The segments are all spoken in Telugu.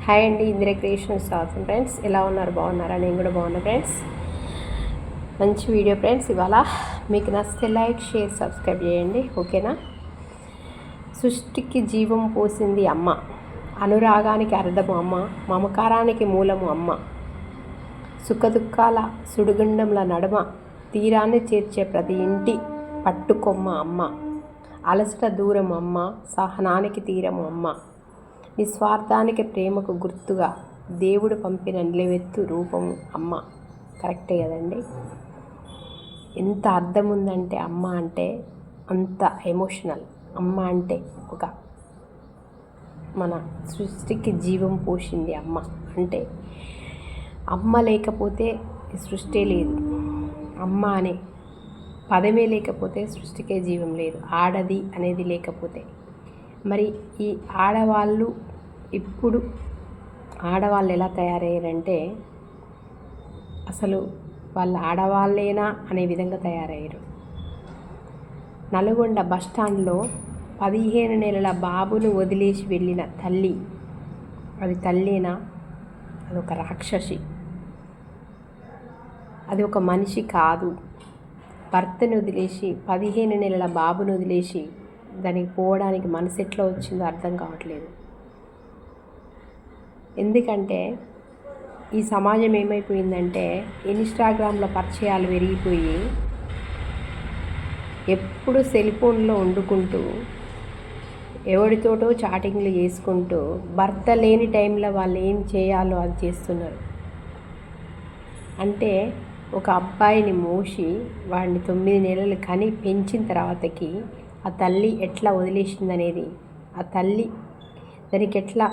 హాయ్ అండి, ఇందిర క్రియేషన్స్ అవుతుంది ఫ్రెండ్స్. ఎలా ఉన్నారు? బాగున్నారా? నేను కూడా బాగున్నా ఫ్రెండ్స్. మంచి వీడియో ఫ్రెండ్స్. ఇవాళ మీకు నచ్చితే లైక్, షేర్, సబ్స్క్రైబ్ చేయండి, ఓకేనా? సృష్టికి జీవం పోసింది అమ్మ, అనురాగానికి అర్థము అమ్మ, మమకారానికి మూలము అమ్మ, సుఖదుఖాల సుడిగుండంల నడుమ తీరాన్ని చేర్చే ప్రతి ఇంటి పట్టుకొమ్మ అమ్మ, అలసట దూరం అమ్మ, సహనానికి తీరము అమ్మ, నిస్వార్థానికి ప్రేమకు గుర్తుగా దేవుడు పంపిన నిలవెత్తు రూపము అమ్మ. కరెక్టే కదండి. ఎంత అర్థం ఉందంటే అమ్మ అంటే అంత ఎమోషనల్. అమ్మ అంటే ఒక మన సృష్టికి జీవం పోసింది అమ్మ. అంటే అమ్మ లేకపోతే సృష్టి లేదు. అమ్మ అనే పదమే లేకపోతే సృష్టికే జీవం లేదు. ఆడది అనేది లేకపోతే మరి ఈ ఆడవాళ్ళు ఇప్పుడు ఆడవాళ్ళు ఎలా తయారయ్యారంటే అసలు వాళ్ళు ఆడవాళ్ళేనా అనే విధంగా తయారయ్యారు. నల్గొండ బస్టాండ్లో 15 నెలల బాబును వదిలేసి వెళ్ళిన తల్లి, అది తల్లేనా? అదొక రాక్షసి, అది ఒక మనిషి కాదు. భర్తను వదిలేసి 15 నెలల బాబును వదిలేసి దానికి పోవడానికి మనసు ఎట్లా వచ్చిందో అర్థం కావట్లేదు. ఎందుకంటే ఈ సమాజం ఏమైపోయిందంటే ఇన్స్టాగ్రామ్లో పరిచయాలు పెరిగిపోయి ఎప్పుడు సెల్ ఫోన్లో వండుకుంటూ ఎవరితోటో చాటింగ్లు చేసుకుంటూ భర్త లేని టైంలో వాళ్ళు ఏం చేయాలో అది చేస్తున్నారు. అంటే ఒక అబ్బాయిని మోసి వాడిని 9 నెలలు కని పెంచిన తర్వాతకి ఆ తల్లి ఎట్లా వదిలేసిందనేది, ఆ తల్లి దానికి ఎట్లా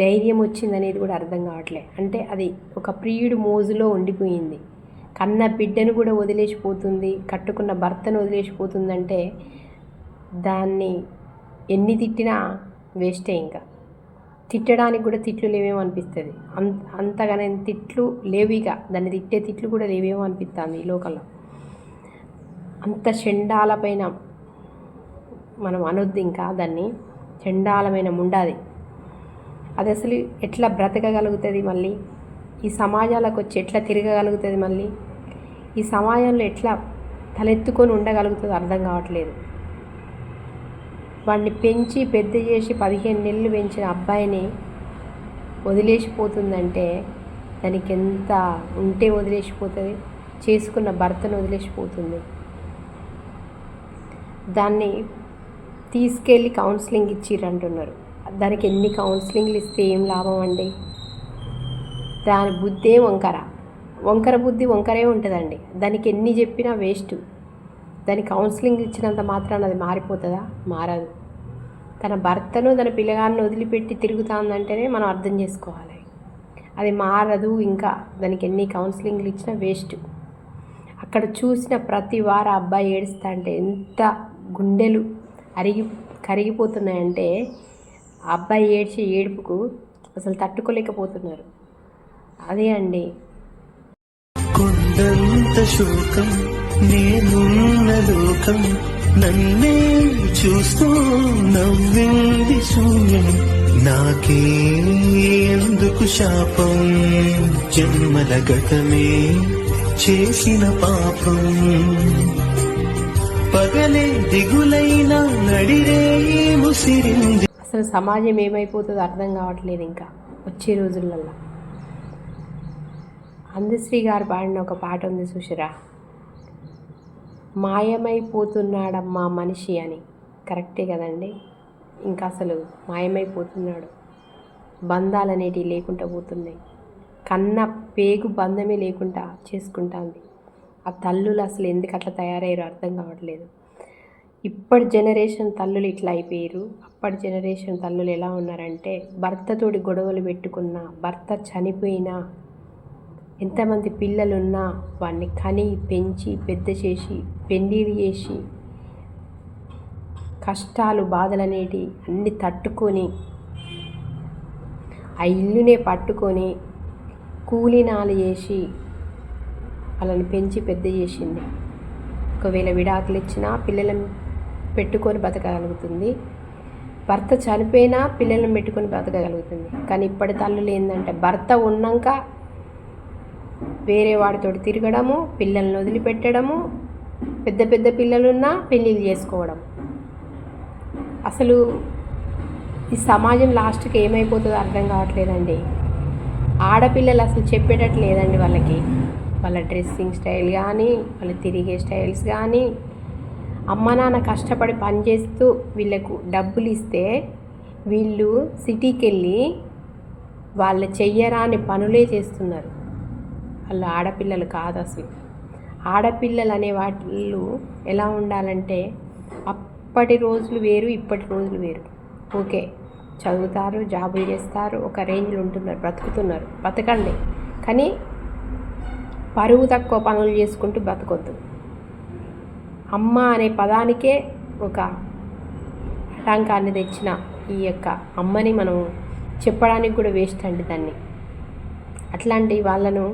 ధైర్యం వచ్చిందనేది కూడా అర్థం కావట్లే. అంటే అది ఒక ప్రియుడు మోజులో ఉండిపోయింది. కన్న బిడ్డను కూడా వదిలేసిపోతుంది, కట్టుకున్న భర్తను వదిలేసిపోతుందంటే దాన్ని ఎన్ని తిట్టినా వేస్టే. ఇంకా తిట్టడానికి కూడా తిట్లు లేవేమో అనిపిస్తుంది. అంతగానే తిట్లు లేవిగా, దాన్ని తిట్టే తిట్లు కూడా లేవేమో అనిపిస్తుంది ఈ లోకంలో. అంత చెండాలపైన మనం అనొద్దు, ఇంకా దాన్ని చండాలమైన ముండాది. అది అసలు ఎట్లా బ్రతకగలుగుతుంది? మళ్ళీ ఈ సమాజాలకు వచ్చి ఎట్లా తిరగగలుగుతుంది? మళ్ళీ ఈ సమాజంలో ఎట్లా తలెత్తుకొని ఉండగలుగుతుందో అర్థం కావట్లేదు. వాడిని పెంచి పెద్ద చేసి 15 నెలలు పెంచిన అబ్బాయిని వదిలేసిపోతుందంటే దానికి ఎంత ఉంటే వదిలేసిపోతుంది? చేసుకున్న భర్తను వదిలేసిపోతుంది. దాన్ని తీసుకెళ్ళి కౌన్సిలింగ్ ఇచ్చిర్రంటున్నారు. దానికి ఎన్ని కౌన్సిలింగ్లు ఇస్తే ఏం లాభం అండి? దాని బుద్ధే వంకర బుద్ధి వంకరే ఉంటుందండి. దానికి ఎన్ని చెప్పినా వేస్ట్. దానికి కౌన్సిలింగ్ ఇచ్చినంత మాత్రాన అది మారిపోతుందా? మారదు. తన భర్తను తన పిల్లగాన్ని వదిలిపెట్టి తిరుగుతుందంటేనే మనం అర్థం చేసుకోవాలి. అది మారదు. ఇంకా దానికి ఎన్ని కౌన్సిలింగ్లు ఇచ్చినా వేస్ట్. అక్కడ చూసిన ప్రతి వారు అబ్బాయి ఏడుస్తా అంటే ఎంత గుండెలు కరిగిపోతున్నాయంటే ఆ అబ్బాయి ఏడ్చే ఏడుపుకు అసలు తట్టుకోలేకపోతున్నారు. అదే అండి. కొండంత శోకం నేనున్న లోకం, నన్నే చూస్తూ నవ్వింది శూన్యం, నాకే ఎందుకు శాపం, జన్మల గతమే చేసిన పాపం, పగలే దిగులైన నడిరే ముసిరింది. అసలు సమాజం ఏమైపోతుందో అర్థం కావట్లేదు ఇంకా వచ్చే రోజులలో. అందశ్రీ గారు పాడిన ఒక పాట ఉంది చూసిరా, మాయమైపోతున్నాడమ్మా మనిషి అని. కరెక్టే కదండి. ఇంకా అసలు మాయమైపోతున్నాడు. బంధాలు అనేటివి లేకుండా పోతున్నాయి. కన్న పేగు బంధమే లేకుండా చేసుకుంటుంది. ఆ తల్లులు అసలు ఎందుకు అట్లా తయారయ్యారో అర్థం కావట్లేదు. ఇప్పటి జనరేషన్ తల్లులు ఇట్లా అయిపోయారు. అప్పటి జనరేషన్ తల్లులు ఎలా ఉన్నారంటే భర్తతోటి గొడవలు పెట్టుకున్నా, భర్త చనిపోయినా, ఎంతమంది పిల్లలున్నా వాడిని కని పెంచి పెద్ద చేసి పెళ్ళిళ్ళు చేసి కష్టాలు బాధలు అనేటివి అన్నీ తట్టుకొని ఆ ఇల్లునే పట్టుకొని కూలినాలు చేసి వాళ్ళని పెంచి పెద్ద చేసింది. ఒకవేళ విడాకులు ఇచ్చినా పిల్లలను పెట్టుకొని బతకగలుగుతుంది. భర్త చనిపోయినా పిల్లలను పెట్టుకొని బ్రతకగలుగుతుంది. కానీ ఇప్పటి తల్లులు ఏంటంటే భర్త ఉన్నాక వేరే వాడితోటి తిరగడము, పిల్లల్ని వదిలిపెట్టడము, పెద్ద పెద్ద పిల్లలున్నా పెళ్ళిళ్ళు చేసుకోవడం. అసలు ఈ సమాజం లాస్ట్కి ఏమైపోతుందో అర్థం కావట్లేదండి. ఆడపిల్లలు అసలు చెప్పేటట్టు లేదండి వాళ్ళకి. వాళ్ళ డ్రెస్సింగ్ స్టైల్ కానీ, వాళ్ళు తిరిగే స్టైల్స్ కానీ, అమ్మ నాన్న కష్టపడి పనిచేస్తూ వీళ్ళకు డబ్బులు ఇస్తే వీళ్ళు సిటీకి వెళ్ళి వాళ్ళ చెయ్యరాని పనులే చేస్తున్నారు. వాళ్ళు ఆడపిల్లలు కాదు అసలు. ఆడపిల్లలు అనే వాళ్ళు ఎలా ఉండాలంటే అప్పటి రోజులు వేరు, ఇప్పటి రోజులు వేరు. ఓకే, చదువుతారు, జాబులు చేస్తారు, ఒక రేంజ్లో ఉంటున్నారు, బ్రతుకుతున్నారు, బతకండి. కానీ పరువు తక్కువ పనులు చేసుకుంటూ బ్రతకొద్దు. అమ్మ అనే పదానికే ఒక ఆటంకాన్ని తెచ్చిన ఈ యొక్క అమ్మని మనం చెప్పడానికి కూడా వేస్ట్ అండి. దాన్ని అట్లాంటి వాళ్ళను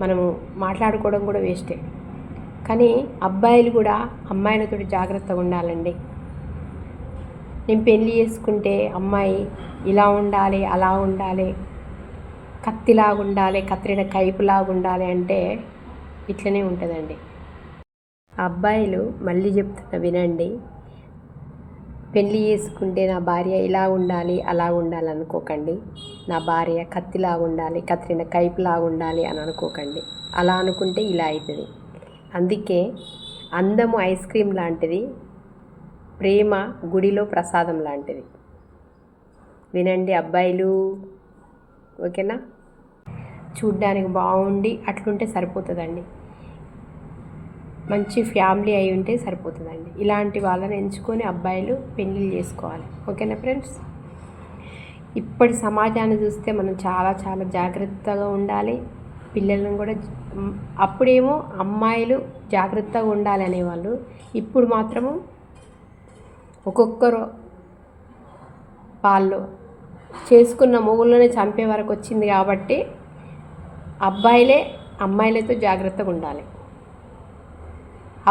మనము మాట్లాడుకోవడం కూడా వేస్టే. కానీ అబ్బాయిలు కూడా అమ్మాయిలతో జాగ్రత్తగా ఉండాలండి. నేను పెళ్ళి చేసుకుంటే అమ్మాయి ఇలా ఉండాలి, అలా ఉండాలి, కత్తిలాగా ఉండాలి, కత్తిరిన కైపులాగా ఉండాలి అంటే ఇట్లనే ఉంటుందండి. అబ్బాయిలు మళ్ళీ చెప్తున్నా వినండి. పెళ్ళి చేసుకుంటే నా భార్య ఇలా ఉండాలి, అలా ఉండాలి అనుకోకండి. నా భార్య కత్తిలాగా ఉండాలి, కత్తిరిన కైపులాగా ఉండాలి అని అనుకోకండి. అలా అనుకుంటే ఇలా అవుతుంది. అందుకే అందము ఐస్ క్రీమ్ లాంటిది, ప్రేమ గుడిలో ప్రసాదం లాంటిది. వినండి అబ్బాయిలు, ఓకేనా? చూడ్డానికి బాగుండి అట్లుంటే సరిపోతుందండి. మంచి ఫ్యామిలీ అయి ఉంటే సరిపోతుందండి. ఇలాంటి వాళ్ళని ఎంచుకొని అబ్బాయిలు పెళ్ళిళ్ళు చేసుకోవాలి. ఓకేనా ఫ్రెండ్స్? ఇప్పటి సమాజాన్ని చూస్తే మనం చాలా చాలా జాగ్రత్తగా ఉండాలి. పిల్లలను కూడా అప్పుడేమో అమ్మాయిలు జాగ్రత్తగా ఉండాలి అనేవాళ్ళు. ఇప్పుడు మాత్రము ఒక్కొక్కరు వాళ్ళు చేసుకున్న మొగుళ్ళనే చంపే వరకు వచ్చింది. కాబట్టి అబ్బాయిలే అమ్మాయిలతో జాగ్రత్తగా ఉండాలి.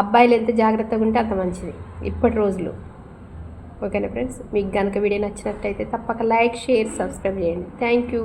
అబ్బాయిలు ఎంత జాగ్రత్తగా ఉంటే అంత మంచిది ఇప్పటి రోజులు. ఓకేనా ఫ్రెండ్స్? మీకు కనుక వీడియో నచ్చినట్టయితే తప్పక లైక్, షేర్, సబ్స్క్రైబ్ చేయండి. Thank you.